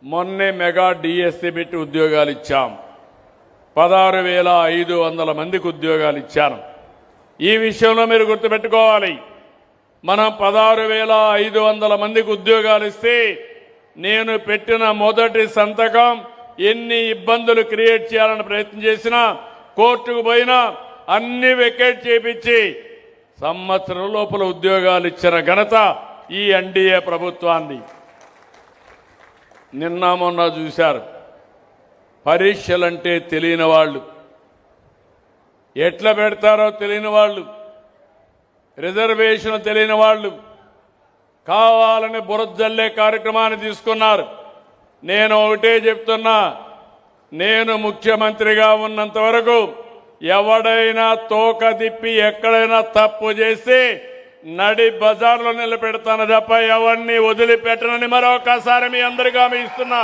మొన్నే mega DSC పెట్టి ఉద్యోగాలు ఇచ్చాం. 16,500 మందికి ఉద్యోగాలు ఇచ్చాను. ఈ విషయంలో మీరు గుర్తుపెట్టుకోవాలి. మనం 16,500 మందికి ఉద్యోగాలు ఇస్తే నేను పెట్టిన మొదటి సంతకం ఎన్ని ఇబ్బందులు క్రియేట్ చేయాలని ప్రయత్నం చేసినా, కోర్టుకు పోయినా అన్ని వెకేట్ చేయించి సంవత్సరం లోపల ఉద్యోగాలు ఇచ్చిన ఘనత ఈ ఎన్డీఏ ప్రభుత్వాన్ని. నిన్న మొన్న చూశారు, పరీక్షలంటే తెలియని వాళ్ళు, ఎట్లా పెడతారో తెలియని వాళ్ళు, రిజర్వేషన్ తెలియని వాళ్ళు కావాలని బురదల్లే కార్యక్రమాన్ని తీసుకున్నారు. నేను ఒకటే చెప్తున్నా, నేను ముఖ్యమంత్రిగా ఉన్నంత వరకు ఎవడైనా తోక దిప్పి ఎక్కడైనా తప్పు చేసి నడి బజార్లో నిలబెడతాను తప్ప ఎవరిని వదిలిపెట్టనని మరొకసారి మీ అందరికీ హామీ ఇస్తున్నా.